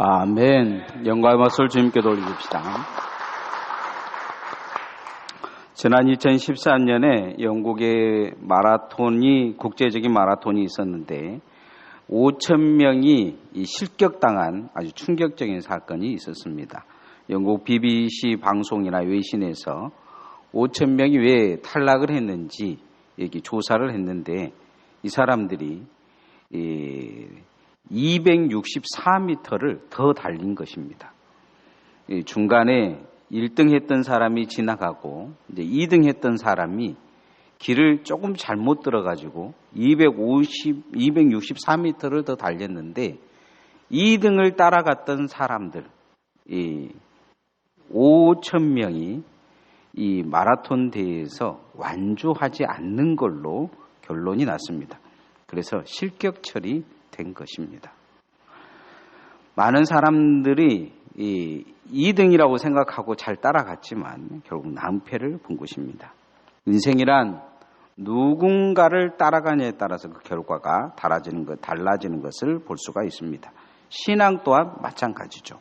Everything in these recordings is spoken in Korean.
아멘. 영광의 말씀을 주님께 돌리십시다. 지난 2014년에 영국의 국제적인 마라톤이 있었는데 5,000명이 실격당한 아주 충격적인 사건이 있었습니다. 영국 BBC 방송이나 외신에서 5,000명이 왜 탈락을 했는지 이렇게 조사를 했는데 이 사람들이 264m를 더 달린 것입니다. 중간에 1등 했던 사람이 지나가고 이제 2등 했던 사람이 길을 조금 잘못 들어가지고 264m를 더 달렸는데 2등을 따라갔던 사람들 5,000명이 이 마라톤 대회에서 완주하지 않는 걸로 결론이 났습니다. 그래서 실격 처리된 것입니다. 많은 사람들이 2등이라고 생각하고 잘 따라갔지만 결국 낭패를 본 것입니다. 인생이란 누군가를 따라가냐에 따라서 그 결과가 달라지는 것을 볼 수가 있습니다. 신앙 또한 마찬가지죠.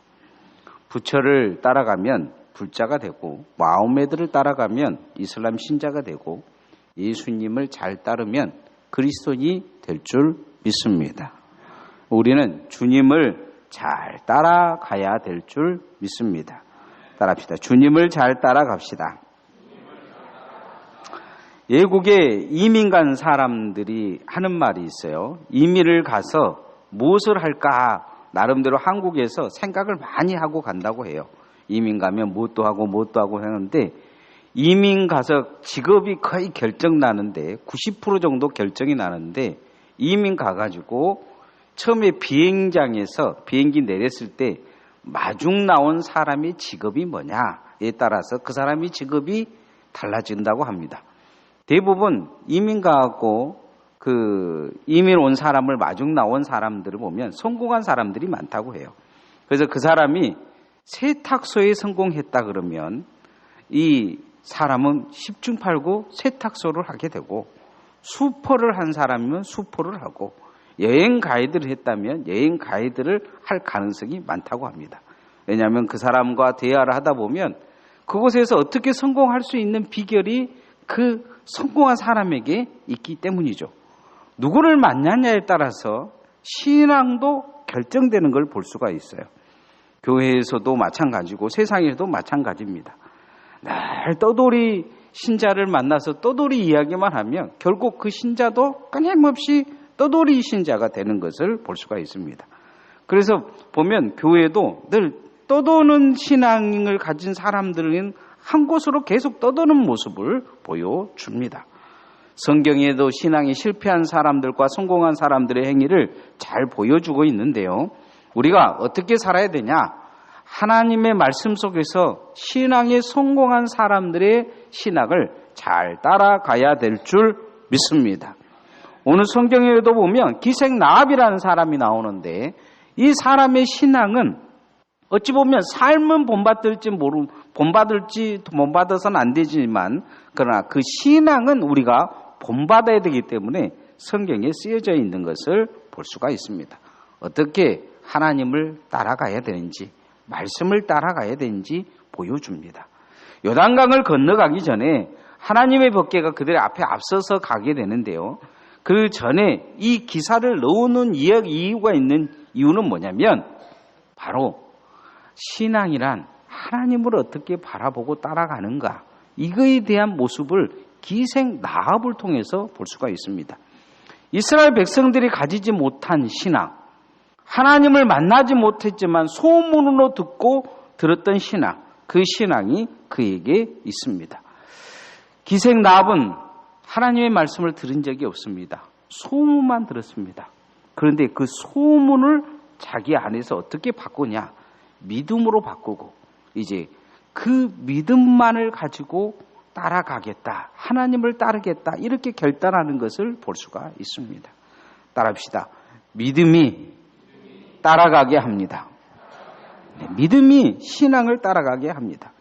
부처를 따라가면 불자가 되고 마호메드를 따라가면 이슬람 신자가 되고 예수님을 잘 따르면 그리스도인이 될 줄 믿습니다. 우리는 주님을 잘 따라가야 될 줄 믿습니다. 따라합시다. 주님을 잘 따라갑시다. 외국에 이민 간 사람들이 하는 말이 있어요. 이민을 가서 무엇을 할까 나름대로 한국에서 생각을 많이 하고 간다고 해요. 이민 가면 무엇도 하고 하는데 이민 가서 직업이 거의 결정 나는데 90% 정도 결정이 나는데 이민 가가지고 처음에 비행장에서 비행기 내렸을 때 마중 나온 사람의 직업이 뭐냐에 따라서 그 사람의 직업이 달라진다고 합니다. 대부분 이민 가고 이민 온 사람을 마중 나온 사람들을 보면 성공한 사람들이 많다고 해요. 그래서 그 사람이 세탁소에 성공했다 그러면 이 사람은 10중 8구 세탁소를 하게 되고 수포를 한 사람이면 수포를 하고 여행 가이드를 했다면 여행 가이드를 할 가능성이 많다고 합니다. 왜냐하면 그 사람과 대화를 하다 보면 그곳에서 어떻게 성공할 수 있는 비결이 그 성공한 사람에게 있기 때문이죠. 누구를 만나냐에 따라서 신앙도 결정되는 걸 볼 수가 있어요. 교회에서도 마찬가지고 세상에서도 마찬가지입니다. 늘 떠돌이 신자를 만나서 떠돌이 이야기만 하면 결국 그 신자도 끊임없이 떠돌이 신자가 되는 것을 볼 수가 있습니다. 그래서 보면 교회도 늘 떠도는 신앙을 가진 사람들은 한 곳으로 계속 떠도는 모습을 보여줍니다. 성경에도 신앙이 실패한 사람들과 성공한 사람들의 행위를 잘 보여주고 있는데요. 우리가 어떻게 살아야 되냐? 하나님의 말씀 속에서 신앙에 성공한 사람들의 신앙을 잘 따라가야 될 줄 믿습니다. 오늘 성경에도 보면 기생 라합이라는 사람이 나오는데 이 사람의 신앙은 어찌 보면 삶은 본받아서는 안 되지만 그러나 그 신앙은 우리가 본받아야 되기 때문에 성경에 쓰여져 있는 것을 볼 수가 있습니다. 어떻게 하나님을 따라가야 되는지 말씀을 따라가야 되는지 보여줍니다. 요단강을 건너가기 전에 하나님의 법궤가 그들의 앞에 앞서서 가게 되는데요. 그 전에 이 기사를 넣어놓은 이유가 있는 이유는 뭐냐면 바로 신앙이란 하나님을 어떻게 바라보고 따라가는가 이거에 대한 모습을 기생 라합을 통해서 볼 수가 있습니다. 이스라엘 백성들이 가지지 못한 신앙, 하나님을 만나지 못했지만 소문으로 듣고 들었던 신앙, 그 신앙이 그에게 있습니다. 기생 라합은 하나님의 말씀을 들은 적이 없습니다. 소문만 들었습니다. 그런데 그 소문을 자기 안에서 어떻게 바꾸냐? 믿음으로 바꾸고 이제 그 믿음만을 가지고 따라가겠다. 하나님을 따르겠다. 이렇게 결단하는 것을 볼 수가 있습니다. 따라합시다. 믿음이 따라가게 합니다. 믿음이 신앙을 따라가게 합니다.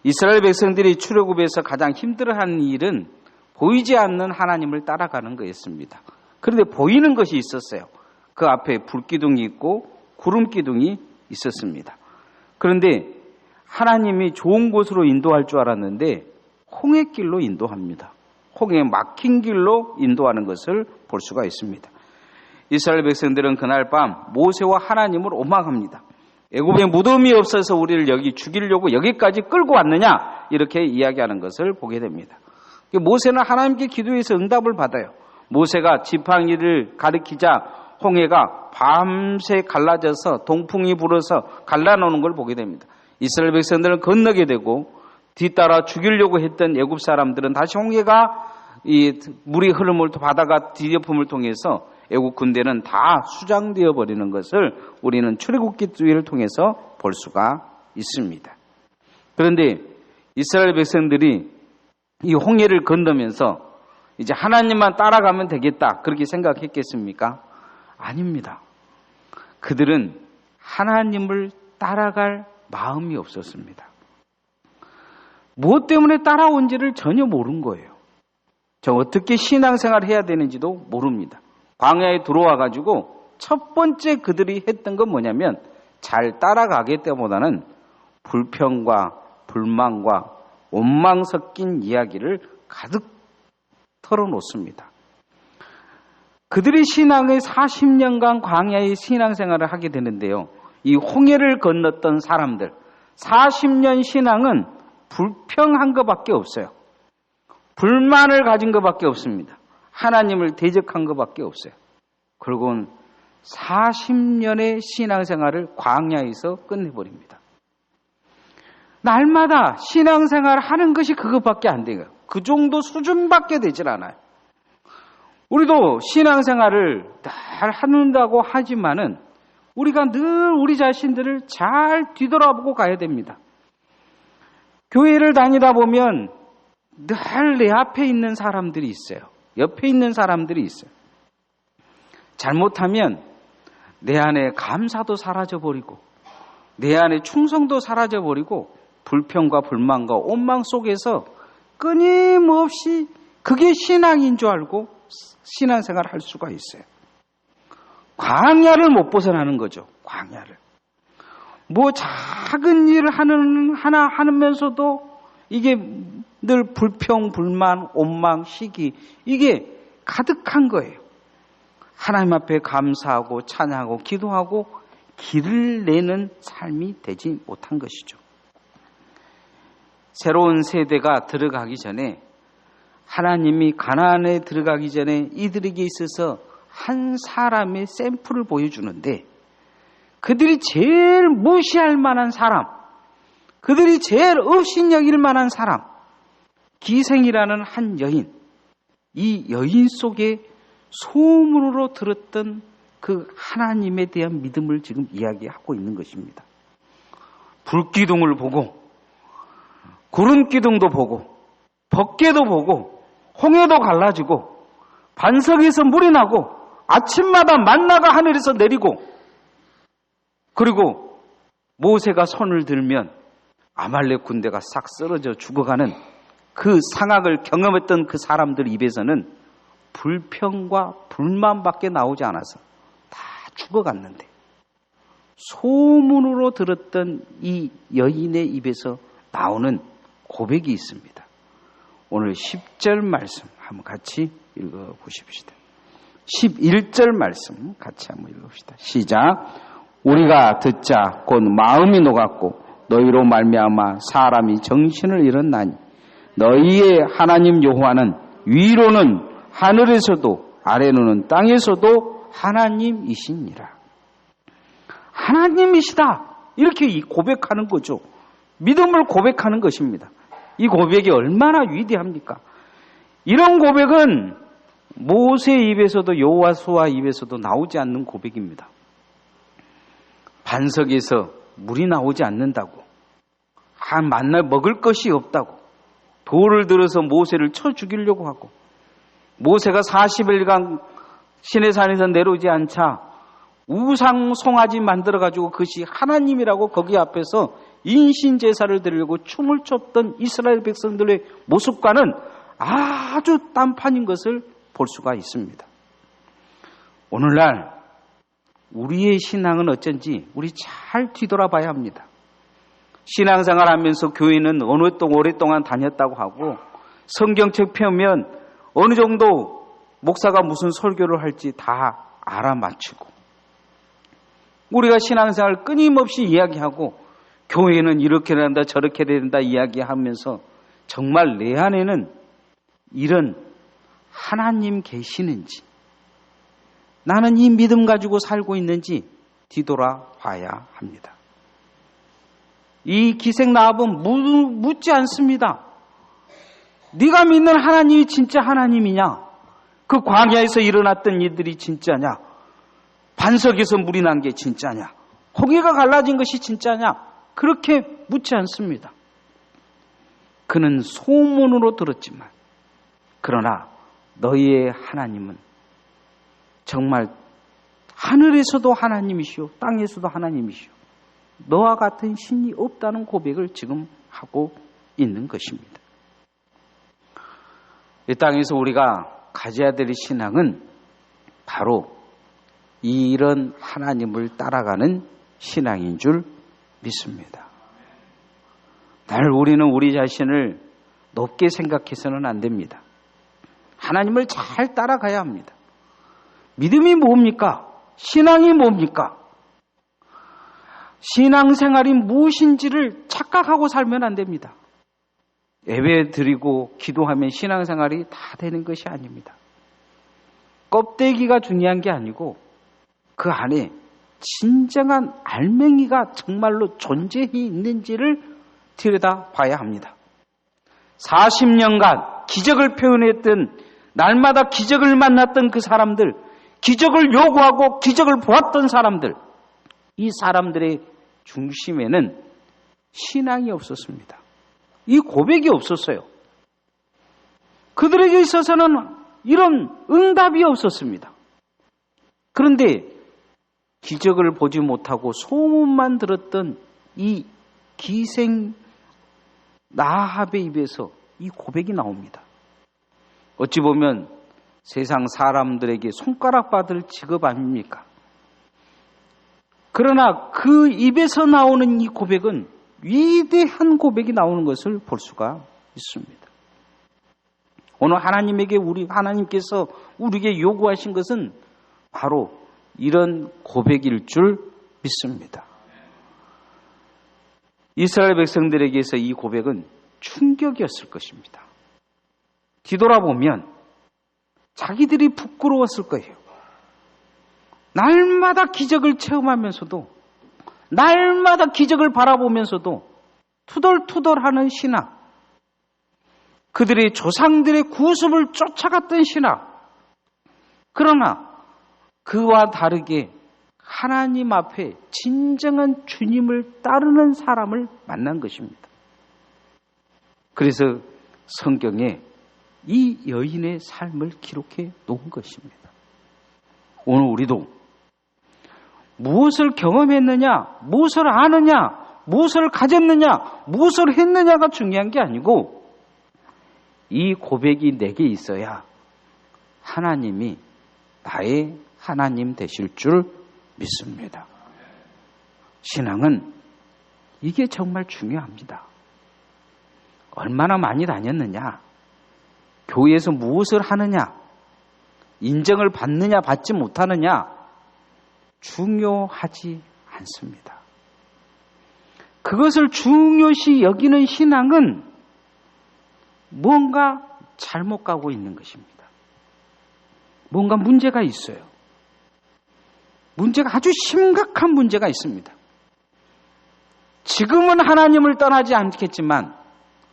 이스라엘 백성들이 출애굽에서 가장 힘들어하는 일은 보이지 않는 하나님을 따라가는 거였습니다. 그런데 보이는 것이 있었어요. 그 앞에 불기둥이 있고 구름 기둥이 있었습니다. 그런데 하나님이 좋은 곳으로 인도할 줄 알았는데 홍해길로 인도합니다. 홍해 막힌 길로 인도하는 것을 볼 수가 있습니다. 이스라엘 백성들은 그날 밤 모세와 하나님을 원망합니다. 애굽에 무덤이 없어서 우리를 여기 죽이려고 여기까지 끌고 왔느냐, 이렇게 이야기하는 것을 보게 됩니다. 모세는 하나님께 기도해서 응답을 받아요. 모세가 지팡이를 가리키자 홍해가 밤새 갈라져서 동풍이 불어서 갈라놓는 걸 보게 됩니다. 이스라엘 백성들은 건너게 되고 뒤따라 죽이려고 했던 애굽 사람들은 다시 홍해가 이 물이 흐름을 바다가 뒤덮음을 통해서 애국 군대는 다 수장되어 버리는 것을 우리는 출애굽기를 통해서 볼 수가 있습니다. 그런데 이스라엘 백성들이 이 홍해를 건너면서 이제 하나님만 따라가면 되겠다, 그렇게 생각했겠습니까? 아닙니다. 그들은 하나님을 따라갈 마음이 없었습니다. 무엇 때문에 따라온지를 전혀 모른 거예요. 저 어떻게 신앙생활을 해야 되는지도 모릅니다. 광야에 들어와 가지고 첫 번째 그들이 했던 건 뭐냐면 잘 따라가겠다보다는 불평과 불만과 원망 섞인 이야기를 가득 털어놓습니다. 그들이 신앙의 40년간 광야의 신앙생활을 하게 되는데요. 이 홍해를 건넜던 사람들 40년 신앙은 불평한 것밖에 없어요. 불만을 가진 것밖에 없습니다. 하나님을 대적한 것밖에 없어요. 그리고는 40년의 신앙생활을 광야에서 끝내버립니다. 날마다 신앙생활을 하는 것이 그것밖에 안 돼요. 그 정도 수준밖에 되질 않아요. 우리도 신앙생활을 잘 한다고 하지만은 우리가 늘 우리 자신들을 잘 뒤돌아보고 가야 됩니다. 교회를 다니다 보면 늘 내 앞에 있는 사람들이 있어요. 옆에 있는 사람들이 있어요. 잘못하면 내 안에 감사도 사라져버리고 내 안에 충성도 사라져버리고 불평과 불만과 원망 속에서 끊임없이 그게 신앙인 줄 알고 신앙생활을 할 수가 있어요. 광야를 못 벗어나는 거죠. 광야를. 뭐 작은 일을 하나 하면서도 이게 늘 불평, 불만, 원망, 시기, 이게 가득한 거예요. 하나님 앞에 감사하고 찬양하고 기도하고 길을 내는 삶이 되지 못한 것이죠. 새로운 세대가 들어가기 전에 하나님이 가나안에 들어가기 전에 이들에게 있어서 한 사람의 샘플을 보여주는데 그들이 제일 무시할 만한 사람, 그들이 제일 업신여길 만한 사람, 기생이라는 한 여인, 이 여인 속에 소문으로 들었던 그 하나님에 대한 믿음을 지금 이야기하고 있는 것입니다. 불기둥을 보고 구름기둥도 보고 번개도 보고 홍해도 갈라지고 반석에서 물이 나고 아침마다 만나가 하늘에서 내리고 그리고 모세가 손을 들면 아말렉 군대가 싹 쓰러져 죽어가는 그 상황을 경험했던 그 사람들 입에서는 불평과 불만밖에 나오지 않아서 다 죽어갔는데 소문으로 들었던 이 여인의 입에서 나오는 고백이 있습니다. 오늘 10절 말씀 한번 같이 읽어보십시다. 11절 말씀 같이 한번 읽어봅시다. 시작. 우리가 듣자 곧 마음이 녹았고 너희로 말미암아 사람이 정신을 잃었나니 너희의 하나님 여호와는 위로는 하늘에서도 아래로는 땅에서도 하나님이시니라. 하나님이시다. 이렇게 고백하는 거죠. 믿음을 고백하는 것입니다. 이 고백이 얼마나 위대합니까? 이런 고백은 모세 입에서도 여호수아 입에서도 나오지 않는 고백입니다. 반석에서 물이 나오지 않는다고, 만날 먹을 것이 없다고, 돌을 들어서 모세를 쳐 죽이려고 하고, 모세가 40일간 시내산에서 내려오지 않자 우상 송아지 만들어가지고 그것이 하나님이라고 거기 앞에서 인신제사를 드리려고 춤을 췄던 이스라엘 백성들의 모습과는 아주 딴판인 것을 볼 수가 있습니다. 오늘날 우리의 신앙은 어쩐지 우리 잘 뒤돌아봐야 합니다. 신앙생활 하면서 교회는 오랫동안 다녔다고 하고 성경책 펴면 어느 정도 목사가 무슨 설교를 할지 다 알아맞히고 우리가 신앙생활 끊임없이 이야기하고 교회는 이렇게 된다 저렇게 된다 이야기하면서 정말 내 안에는 이런 하나님 계시는지 나는 이 믿음 가지고 살고 있는지 뒤돌아봐야 합니다. 이 기생나합은 묻지 않습니다. 네가 믿는 하나님이 진짜 하나님이냐? 그 광야에서 일어났던 일들이 진짜냐? 반석에서 물이 난 게 진짜냐? 고기가 갈라진 것이 진짜냐? 그렇게 묻지 않습니다. 그는 소문으로 들었지만 그러나 너희의 하나님은 정말 하늘에서도 하나님이시오 땅에서도 하나님이시오 너와 같은 신이 없다는 고백을 지금 하고 있는 것입니다. 이 땅에서 우리가 가져야 될 신앙은 바로 이런 하나님을 따라가는 신앙인 줄 믿습니다. 늘 우리는 우리 자신을 높게 생각해서는 안 됩니다. 하나님을 잘 따라가야 합니다. 믿음이 뭡니까? 신앙이 뭡니까? 신앙생활이 무엇인지를 착각하고 살면 안 됩니다. 예배 드리고 기도하면 신앙생활이 다 되는 것이 아닙니다. 껍데기가 중요한 게 아니고 그 안에 진정한 알맹이가 정말로 존재해 있는지를 들여다봐야 합니다. 40년간 기적을 표현했던 날마다 기적을 만났던 그 사람들, 기적을 요구하고 기적을 보았던 사람들, 이 사람들의 중심에는 신앙이 없었습니다. 이 고백이 없었어요. 그들에게 있어서는 이런 응답이 없었습니다. 그런데 기적을 보지 못하고 소문만 들었던 이 기생 나합의 입에서 이 고백이 나옵니다. 어찌 보면 세상 사람들에게 손가락 받을 직업 아닙니까? 그러나 그 입에서 나오는 이 고백은 위대한 고백이 나오는 것을 볼 수가 있습니다. 오늘 하나님께서 우리에게 요구하신 것은 바로 이런 고백일 줄 믿습니다. 이스라엘 백성들에게서 이 고백은 충격이었을 것입니다. 뒤돌아보면 자기들이 부끄러웠을 거예요. 날마다 기적을 체험하면서도 날마다 기적을 바라보면서도 투덜투덜하는 신앙, 그들의 조상들의 구습을 쫓아갔던 신앙, 그러나 그와 다르게 하나님 앞에 진정한 주님을 따르는 사람을 만난 것입니다. 그래서 성경에 이 여인의 삶을 기록해 놓은 것입니다. 오늘 우리도 무엇을 경험했느냐, 무엇을 아느냐, 무엇을 가졌느냐, 무엇을 했느냐가 중요한 게 아니고 이 고백이 내게 있어야 하나님이 나의 하나님 되실 줄 믿습니다. 신앙은 이게 정말 중요합니다. 얼마나 많이 다녔느냐, 교회에서 무엇을 하느냐, 인정을 받느냐 받지 못하느냐 중요하지 않습니다. 그것을 중요시 여기는 신앙은 뭔가 잘못 가고 있는 것입니다. 뭔가 문제가 있어요. 문제가 아주 심각한 문제가 있습니다. 지금은 하나님을 떠나지 않겠지만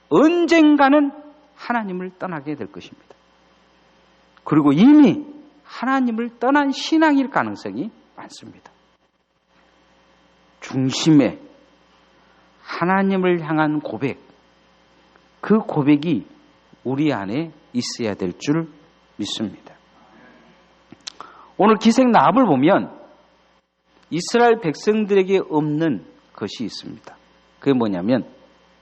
언젠가는 하나님을 떠나게 될 것입니다. 그리고 이미 하나님을 떠난 신앙일 가능성이 많습니다. 중심에 하나님을 향한 고백, 그 고백이 우리 안에 있어야 될 줄 믿습니다. 오늘 기생 나합을 보면 이스라엘 백성들에게 없는 것이 있습니다. 그게 뭐냐면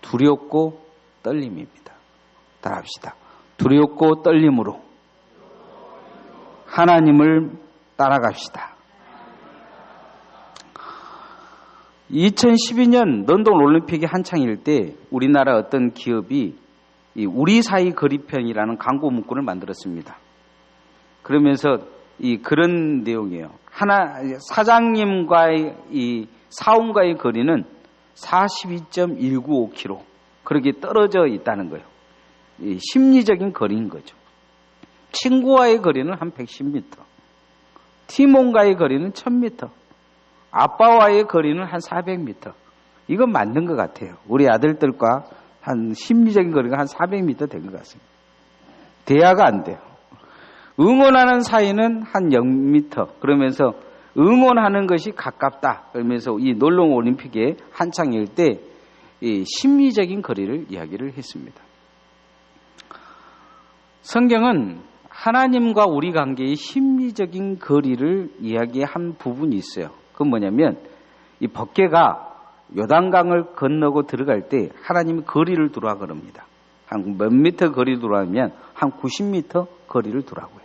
두렵고 떨림입니다. 따라합시다. 두렵고 떨림으로 하나님을 따라갑시다. 2012년 런던 올림픽이 한창일 때 우리나라 어떤 기업이 이 우리 사이 거리편이라는 광고 문구를 만들었습니다. 그러면서 그런 내용이에요. 사장님과의 이 사원과의 거리는 42.195km. 그렇게 떨어져 있다는 거예요. 이 심리적인 거리인 거죠. 친구와의 거리는 한 110m. 팀원과의 거리는 1000m. 아빠와의 거리는 한 400m. 이건 맞는 것 같아요. 우리 아들들과 한 심리적인 거리가 한 400m 된 것 같습니다. 대화가 안 돼요. 응원하는 사이는 한 0m. 그러면서 응원하는 것이 가깝다. 그러면서 이 런던 올림픽에 한창일 때 이 심리적인 거리를 이야기를 했습니다. 성경은 하나님과 우리 관계의 심리적인 거리를 이야기한 부분이 있어요. 그건 뭐냐면 이 법궤가 요단강을 건너고 들어갈 때 하나님이 거리를 두라 그럽니다. 한 몇 미터 거리 두라면 한 90m 거리를 두라고요.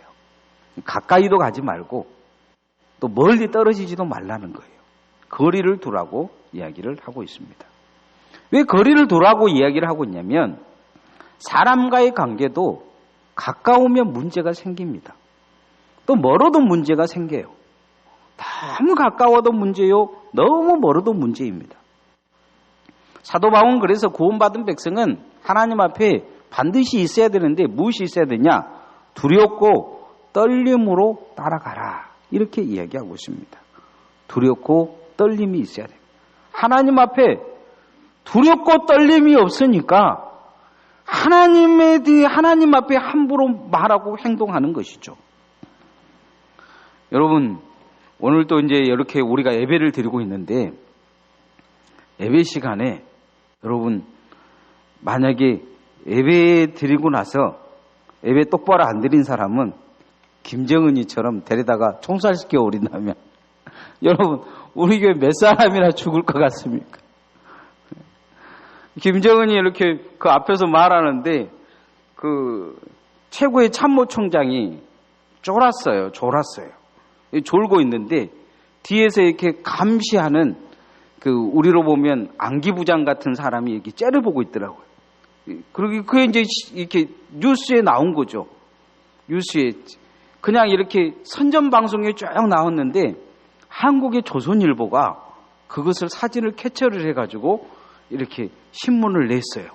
가까이도 가지 말고 또 멀리 떨어지지도 말라는 거예요. 거리를 두라고 이야기를 하고 있습니다. 왜 거리를 두라고 이야기를 하고 있냐면 사람과의 관계도 가까우면 문제가 생깁니다. 또 멀어도 문제가 생겨요. 너무 가까워도 문제요. 너무 멀어도 문제입니다. 사도 바울은 그래서 구원받은 백성은 하나님 앞에 반드시 있어야 되는데 무엇이 있어야 되냐? 두렵고 떨림으로 따라가라. 이렇게 이야기하고 있습니다. 두렵고 떨림이 있어야 돼요. 하나님 앞에 두렵고 떨림이 없으니까 하나님에 대해 하나님 앞에 함부로 말하고 행동하는 것이죠. 여러분, 오늘도 이제 이렇게 우리가 예배를 드리고 있는데 예배 시간에 여러분 만약에 예배 드리고 나서 예배 똑바로 안 드린 사람은 김정은이처럼 데려다가 총살시켜 버린다면 여러분 우리 교회 몇 사람이나 죽을 것 같습니까? 김정은이 이렇게 그 앞에서 말하는데 그 최고의 참모총장이 졸았어요. 졸고 있는데 뒤에서 이렇게 감시하는 그 우리로 보면 안기부장 같은 사람이 이렇게 째려보고 있더라고요. 그리고 그게 이제 이렇게 뉴스에 나온 거죠. 뉴스에 그냥 이렇게 선전 방송에 쭉 나왔는데 한국의 조선일보가 그것을 사진을 캡처를 해가지고 이렇게 신문을 냈어요.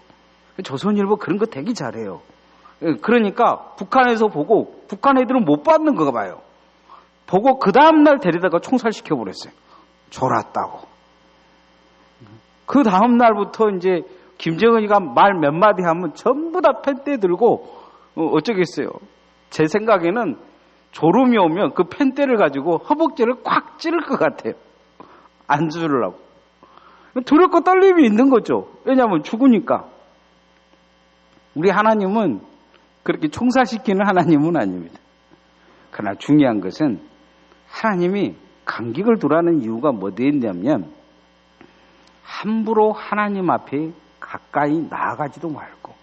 조선일보 그런 거 되게 잘해요. 그러니까 북한에서 보고 북한 애들은 못 받는 거 봐요. 보고 그 다음날 데려다가 총살시켜버렸어요. 졸았다고. 그 다음날부터 이제 김정은이가 말 몇 마디 하면 전부 다 펜대 들고 어쩌겠어요. 제 생각에는 졸음이 오면 그 펜대를 가지고 허벅지를 꽉 찌를 것 같아요. 안 주려고. 두렵고 떨림이 있는 거죠. 왜냐하면 죽으니까. 우리 하나님은 그렇게 총살시키는 하나님은 아닙니다. 그러나 중요한 것은 하나님이 간격을 두라는 이유가 어디에 있냐면 함부로 하나님 앞에 가까이 나아가지도 말고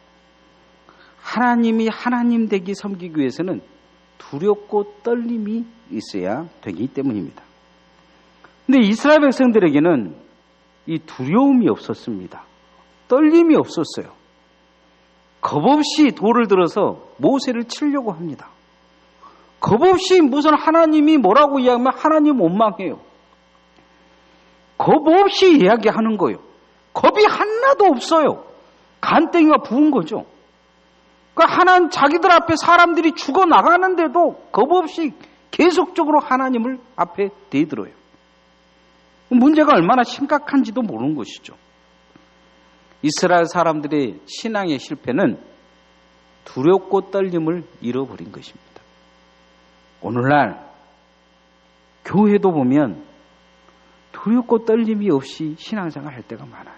하나님이 하나님 되기 섬기기 위해서는 두렵고 떨림이 있어야 되기 때문입니다. 근데 이스라엘 백성들에게는 이 두려움이 없었습니다. 떨림이 없었어요. 겁없이 돌을 들어서 모세를 치려고 합니다. 겁없이 무슨 하나님이 뭐라고 이야기하면 하나님 원망해요. 겁없이 이야기하는 거예요. 겁이 하나도 없어요. 간땡이가 부은 거죠. 그러니까 하나님 자기들 앞에 사람들이 죽어나가는데도 겁없이 계속적으로 하나님을 앞에 대들어요. 문제가 얼마나 심각한지도 모르는 것이죠. 이스라엘 사람들의 신앙의 실패는 두렵고 떨림을 잃어버린 것입니다. 오늘날 교회도 보면 두렵고 떨림이 없이 신앙생활 할 때가 많아요.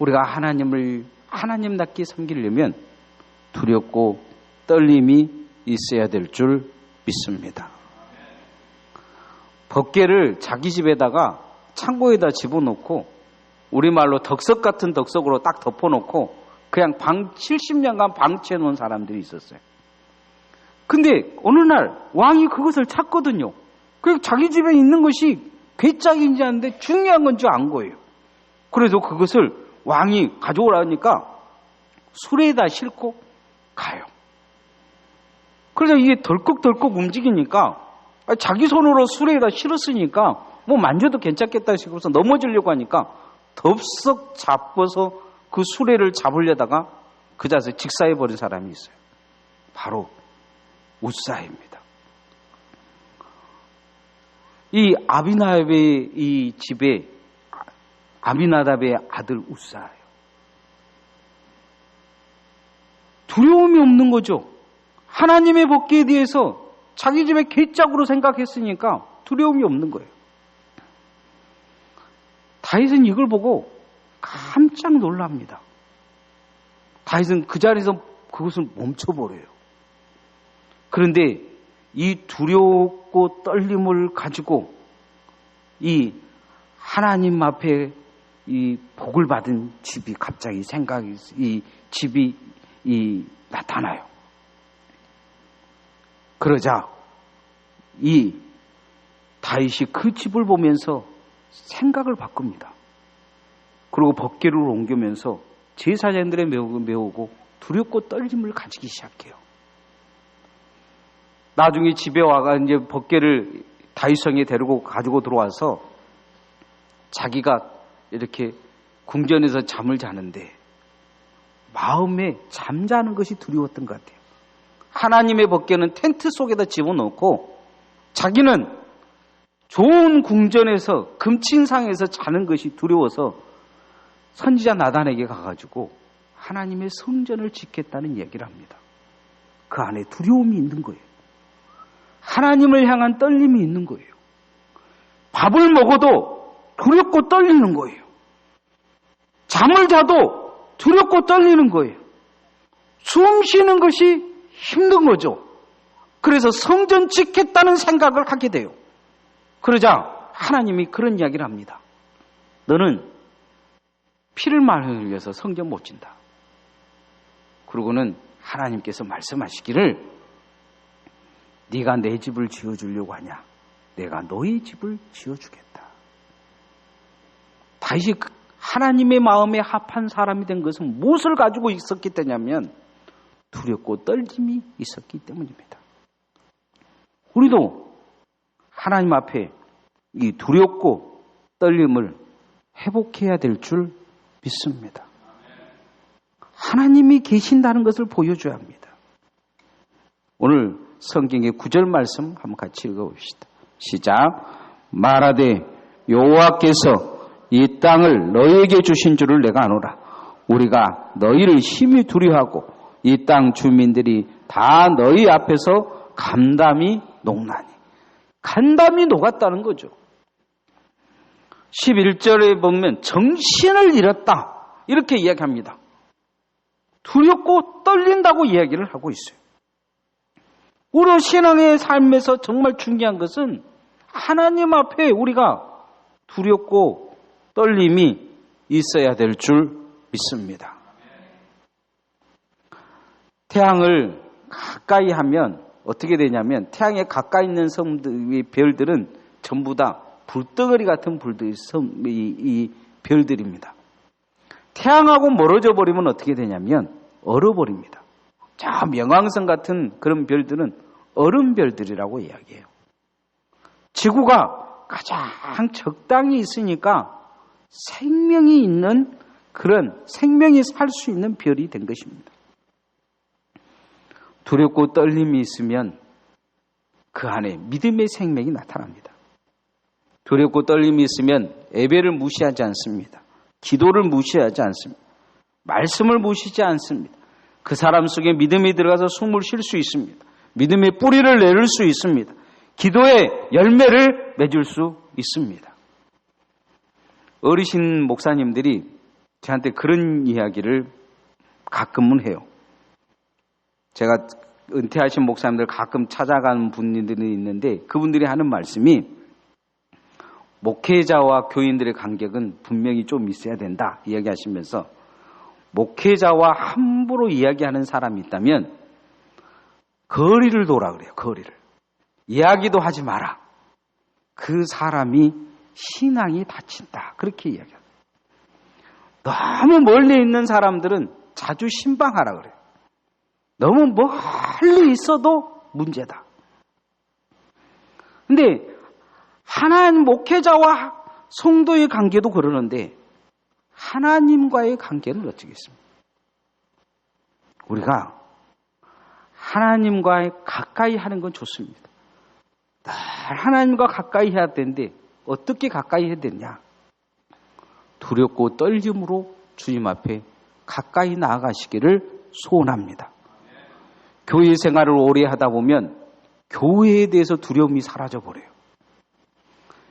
우리가 하나님을 하나님답게 섬기려면 두렵고 떨림이 있어야 될 줄 믿습니다. 법궤를 자기 집에다가 창고에다 집어넣고 우리말로 덕석 같은 덕석으로 딱 덮어놓고 그냥 70년간 방치해 놓은 사람들이 있었어요. 근데 어느 날 왕이 그것을 찾거든요. 그 자기 집에 있는 것이 괴짝인지 아는데 중요한 건 줄 안 거예요. 그래서 그것을 왕이 가져오라니까 수레에다 싣고 가요. 그래서 이게 덜컥덜컥 움직이니까 자기 손으로 수레에다 실었으니까 뭐 만져도 괜찮겠다 싶어서 넘어지려고 하니까 덥석 잡아서 그 수레를 잡으려다가 그 자세에 직사해버린 사람이 있어요. 바로 웃사입니다. 이 아비나답의 이 집에 아비나답의 아들 웃사예요. 두려움이 없는 거죠. 하나님의 법궤에 대해서 자기 집의 괴짝으로 생각했으니까 두려움이 없는 거예요. 다윗은 이걸 보고 깜짝 놀랍니다. 다윗은 그 자리에서 그것을 멈춰버려요. 그런데 이 두렵고 떨림을 가지고 이 하나님 앞에 이 복을 받은 집이 갑자기 이 집이 나타나요. 그러자 이 다윗이 그 집을 보면서 생각을 바꿉니다. 그리고 법궤를 옮기면서 제사장들의 메우고 두렵고 떨림을 가지기 시작해요. 나중에 집에 와가 이제 법궤를 다윗성에 데리고 가지고 들어와서 자기가 이렇게 궁전에서 잠을 자는데 마음에 잠자는 것이 두려웠던 것 같아요. 하나님의 법궤는 텐트 속에다 집어넣고 자기는 좋은 궁전에서 금침상에서 자는 것이 두려워서 선지자 나단에게 가가지고 하나님의 성전을 짓겠다는 얘기를 합니다. 그 안에 두려움이 있는 거예요. 하나님을 향한 떨림이 있는 거예요. 밥을 먹어도 두렵고 떨리는 거예요. 잠을 자도 두렵고 떨리는 거예요. 숨 쉬는 것이 힘든 거죠. 그래서 성전 짓겠다는 생각을 하게 돼요. 그러자 하나님이 그런 이야기를 합니다. 너는 피를 많이 흘려서 성전 못 짓는다. 그러고는 하나님께서 말씀하시기를 네가 내 집을 지어주려고 하냐? 내가 너희 집을 지어주겠다. 다윗이 하나님의 마음에 합한 사람이 된 것은 무엇을 가지고 있었기 때문이냐면 두렵고 떨림이 있었기 때문입니다. 우리도 하나님 앞에 이 두렵고 떨림을 회복해야 될 줄 믿습니다. 하나님이 계신다는 것을 보여줘야 합니다. 오늘 성경의 9절 말씀 한번 같이 읽어봅시다. 시작. 말하되 여호와께서 이 땅을 너희에게 주신 줄을 내가 아노라. 우리가 너희를 심히 두려워하고 이 땅 주민들이 다 너희 앞에서 감담이 녹나니. 간담이 녹았다는 거죠. 11절에 보면 정신을 잃었다 이렇게 이야기합니다. 두렵고 떨린다고 이야기를 하고 있어요. 우리 신앙의 삶에서 정말 중요한 것은 하나님 앞에 우리가 두렵고 떨림이 있어야 될 줄 믿습니다. 태양을 가까이 하면 어떻게 되냐면 태양에 가까이 있는 섬들의 별들은 전부 다 불덩어리 같은 이 별들입니다. 태양하고 멀어져 버리면 어떻게 되냐면 얼어버립니다. 저 명왕성 같은 그런 별들은 얼음별들이라고 이야기해요. 지구가 가장 적당히 있으니까 생명이 있는 그런 생명이 살 수 있는 별이 된 것입니다. 두렵고 떨림이 있으면 그 안에 믿음의 생명이 나타납니다. 두렵고 떨림이 있으면 예배를 무시하지 않습니다. 기도를 무시하지 않습니다. 말씀을 무시하지 않습니다. 그 사람 속에 믿음이 들어가서 숨을 쉴 수 있습니다. 믿음의 뿌리를 내릴 수 있습니다. 기도의 열매를 맺을 수 있습니다. 어르신 목사님들이 저한테 그런 이야기를 가끔은 해요. 제가 은퇴하신 목사님들 가끔 찾아가는 분들이 있는데 그분들이 하는 말씀이 목회자와 교인들의 간격은 분명히 좀 있어야 된다 이야기하시면서 목회자와 함부로 이야기하는 사람이 있다면 거리를 둬라 그래요. 거리를. 이야기도 하지 마라. 그 사람이 신앙이 다친다. 그렇게 이야기합니다. 너무 멀리 있는 사람들은 자주 신방하라 그래요. 너무 멀리 있어도 문제다. 근데 하나님 목회자와 성도의 관계도 그러는데 하나님과의 관계는 어쩌겠습니까? 우리가 하나님과 가까이 하는 건 좋습니다. 늘 하나님과 가까이 해야 되는데 어떻게 가까이 해야 되냐? 두렵고 떨림으로 주님 앞에 가까이 나아가시기를 소원합니다. 교회 생활을 오래 하다 보면 교회에 대해서 두려움이 사라져버려요.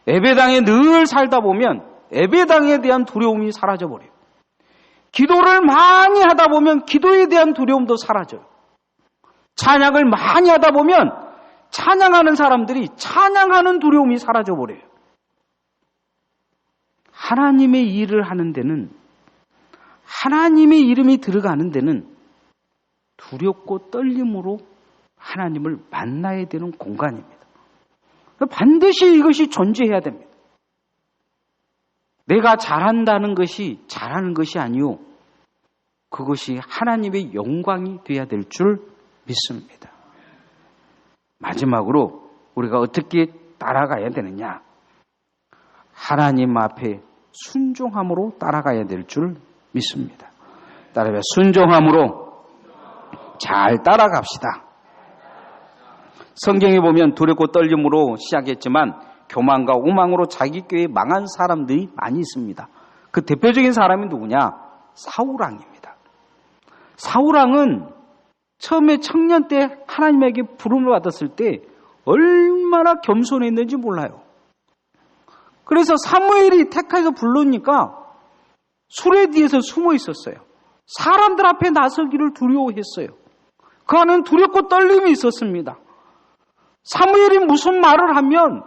예배당에 늘 살다 보면 예배당에 대한 두려움이 사라져버려요. 기도를 많이 하다 보면 기도에 대한 두려움도 사라져요. 찬양을 많이 하다 보면 찬양하는 사람들이 찬양하는 두려움이 사라져버려요. 하나님의 일을 하는 데는, 하나님의 이름이 들어가는 데는 두렵고 떨림으로 하나님을 만나야 되는 공간입니다. 반드시 이것이 존재해야 됩니다. 내가 잘한다는 것이 잘하는 것이 아니요, 그것이 하나님의 영광이 되어야 될 줄 믿습니다. 마지막으로 우리가 어떻게 따라가야 되느냐? 하나님 앞에 순종함으로 따라가야 될 줄 믿습니다. 따라서 순종함으로 잘 따라갑시다. 성경에 보면 두렵고 떨림으로 시작했지만 교만과 오망으로 자기 교회에 망한 사람들이 많이 있습니다. 그 대표적인 사람이 누구냐? 사울왕입니다. 사울왕은 처음에 청년 때 하나님에게 부름을 받았을 때 얼마나 겸손했는지 몰라요. 그래서 사무엘이 택해서 불러니까 수레 뒤에서 숨어 있었어요. 사람들 앞에 나서기를 두려워했어요. 그 안에는 두렵고 떨림이 있었습니다. 사무엘이 무슨 말을 하면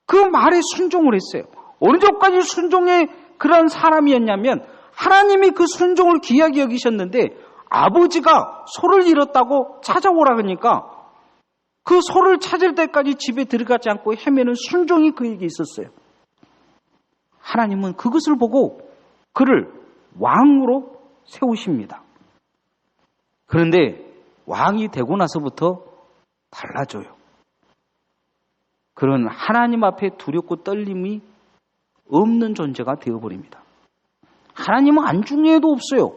그 말에 순종을 했어요. 어느 정도까지 순종의 그런 사람이었냐면 하나님이 그 순종을 귀하게 여기셨는데 아버지가 소를 잃었다고 찾아오라 하니까 그 소를 찾을 때까지 집에 들어가지 않고 헤매는 순종이 그에게 있었어요. 하나님은 그것을 보고 그를 왕으로 세우십니다. 그런데 왕이 되고 나서부터 달라져요. 그런 하나님 앞에 두렵고 떨림이 없는 존재가 되어버립니다. 하나님은 안중에도 없어요.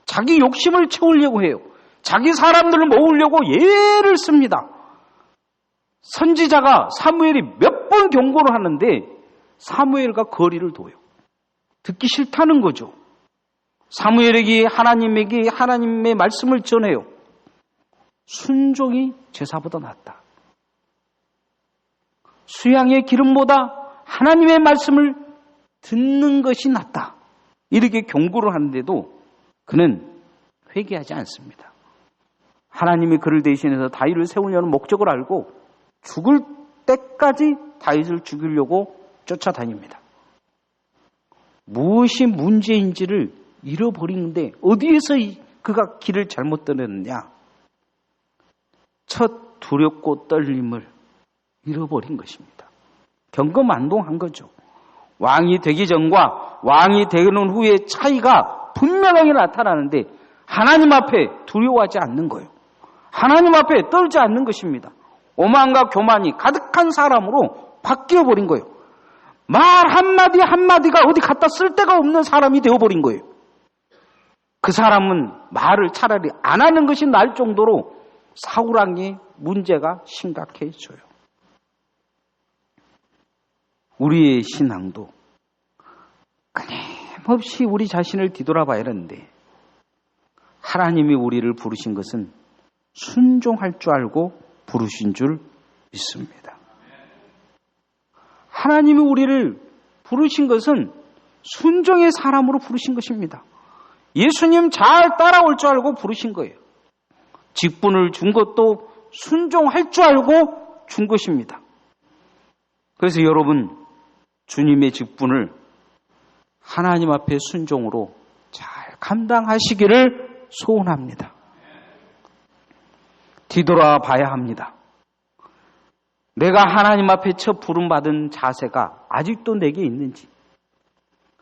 자기 욕심을 채우려고 해요. 자기 사람들을 모으려고 예를 씁니다. 선지자가 사무엘이 몇 번 경고를 하는데 사무엘과 거리를 둬요. 듣기 싫다는 거죠. 사무엘에게 하나님에게 하나님의 말씀을 전해요. 순종이 제사보다 낫다. 수양의 기름보다 하나님의 말씀을 듣는 것이 낫다. 이렇게 경고를 하는데도 그는 회개하지 않습니다. 하나님이 그를 대신해서 다윗을 세우려는 목적을 알고 죽을 때까지 다윗을 죽이려고 쫓아다닙니다. 무엇이 문제인지를 잃어버리는데 어디에서 그가 길을 잘못 떠났느냐? 첫 두렵고 떨림을 잃어버린 것입니다. 경거만동한 거죠. 왕이 되기 전과 왕이 되는 후의 차이가 분명하게 나타나는데 하나님 앞에 두려워하지 않는 거예요. 하나님 앞에 떨지 않는 것입니다. 오만과 교만이 가득한 사람으로 바뀌어버린 거예요. 말 한마디 한마디가 어디 갖다 쓸 데가 없는 사람이 되어버린 거예요. 그 사람은 말을 차라리 안 하는 것이 나을 정도로 사울왕의 문제가 심각해져요. 우리의 신앙도 끊임없이 우리 자신을 뒤돌아봐야 하는데 하나님이 우리를 부르신 것은 순종할 줄 알고 부르신 줄 믿습니다. 하나님이 우리를 부르신 것은 순종의 사람으로 부르신 것입니다. 예수님 잘 따라올 줄 알고 부르신 거예요. 직분을 준 것도 순종할 줄 알고 준 것입니다. 그래서 여러분, 주님의 직분을 하나님 앞에 순종으로 잘 감당하시기를 소원합니다. 뒤돌아 봐야 합니다. 내가 하나님 앞에 첫 부름받은 자세가 아직도 내게 있는지,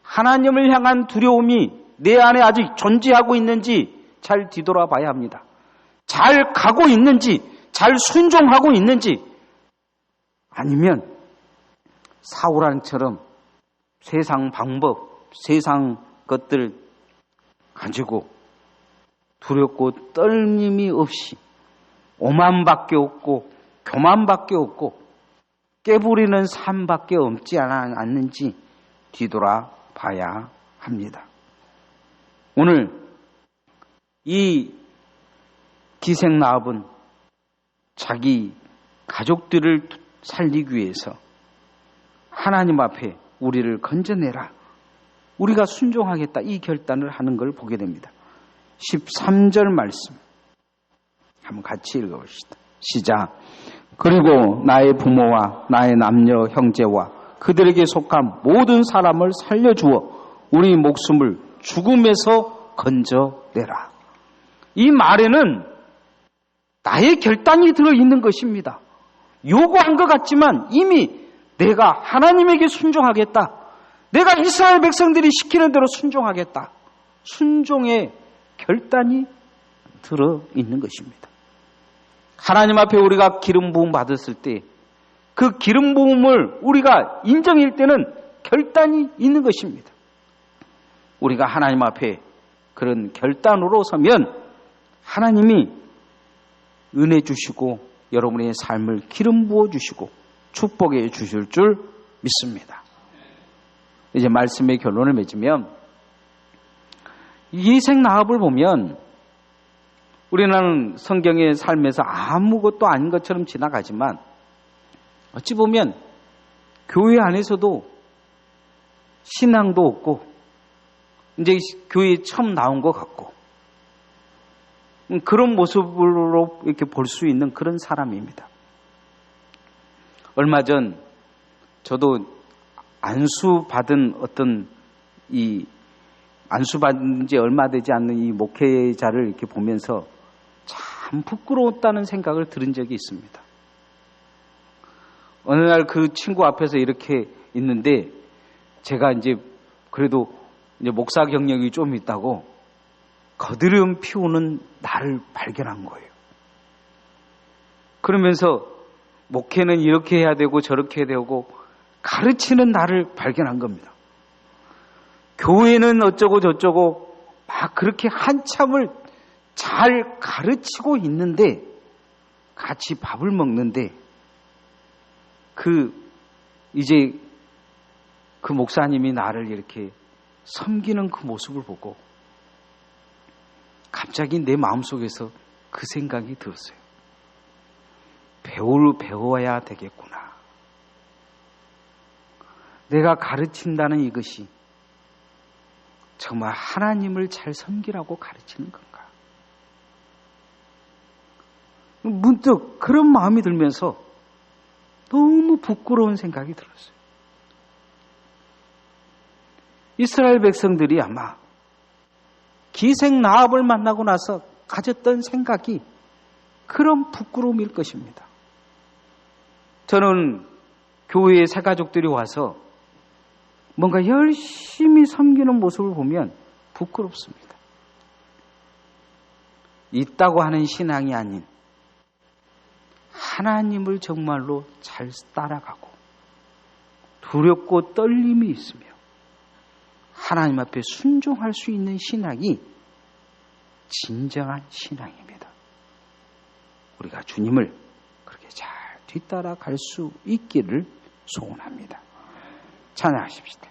하나님을 향한 두려움이 내 안에 아직 존재하고 있는지 잘 뒤돌아봐야 합니다. 잘 가고 있는지, 잘 순종하고 있는지, 아니면 사울왕처럼 세상 방법, 세상 것들 가지고 두렵고 떨림이 없이 오만밖에 없고 교만밖에 없고 깨부리는 삶밖에 없지 않는지 뒤돌아봐야 합니다. 오늘 이 기생나합은 자기 가족들을 살리기 위해서 하나님 앞에 우리를 건져내라, 우리가 순종하겠다, 이 결단을 하는 걸 보게 됩니다. 13절 말씀 한번 같이 읽어봅시다. 시작. 그리고 나의 부모와 나의 남녀 형제와 그들에게 속한 모든 사람을 살려주어 우리 목숨을 죽음에서 건져내라. 이 말에는 나의 결단이 들어있는 것입니다. 요구한 것 같지만 이미 내가 하나님에게 순종하겠다, 내가 이스라엘 백성들이 시키는 대로 순종하겠다, 순종의 결단이 들어있는 것입니다. 하나님 앞에 우리가 기름 부음 받았을 때 그 기름 부음을 우리가 인정할 때는 결단이 있는 것입니다. 우리가 하나님 앞에 그런 결단으로 서면 하나님이 은혜 주시고 여러분의 삶을 기름 부어 주시고 축복해 주실 줄 믿습니다. 이제 말씀의 결론을 맺으면, 기생나합을 보면 우리는 성경의 삶에서 아무것도 아닌 것처럼 지나가지만 어찌 보면 교회 안에서도 신앙도 없고 이제 교회에 처음 나온 것 같고 그런 모습으로 이렇게 볼 수 있는 그런 사람입니다. 얼마 전 저도 안수받은 안수받은 지 얼마 되지 않는 이 목회자를 이렇게 보면서 참 부끄러웠다는 생각을 들은 적이 있습니다. 어느 날 그 친구 앞에서 이렇게 있는데 제가 이제 그래도 이제 목사 경력이 좀 있다고 거드름 피우는 나를 발견한 거예요. 그러면서 목회는 이렇게 해야 되고 저렇게 해야 되고 가르치는 나를 발견한 겁니다. 교회는 어쩌고 저쩌고 막 그렇게 한참을 잘 가르치고 있는데, 같이 밥을 먹는데 이제 그 목사님이 나를 이렇게 섬기는 그 모습을 보고 갑자기 내 마음속에서 그 생각이 들었어요. 배워야 되겠구나. 내가 가르친다는 이것이 정말 하나님을 잘 섬기라고 가르치는 건가? 문득 그런 마음이 들면서 너무 부끄러운 생각이 들었어요. 이스라엘 백성들이 아마 기생나합을 만나고 나서 가졌던 생각이 그런 부끄러움일 것입니다. 저는 교회에 새가족들이 와서 뭔가 열심히 섬기는 모습을 보면 부끄럽습니다. 있다고 하는 신앙이 아닌 하나님을 정말로 잘 따라가고 두렵고 떨림이 있으며 하나님 앞에 순종할 수 있는 신앙이 진정한 신앙입니다. 우리가 주님을 그렇게 잘 뒤따라갈 수 있기를 소원합니다. 찬양하십시다.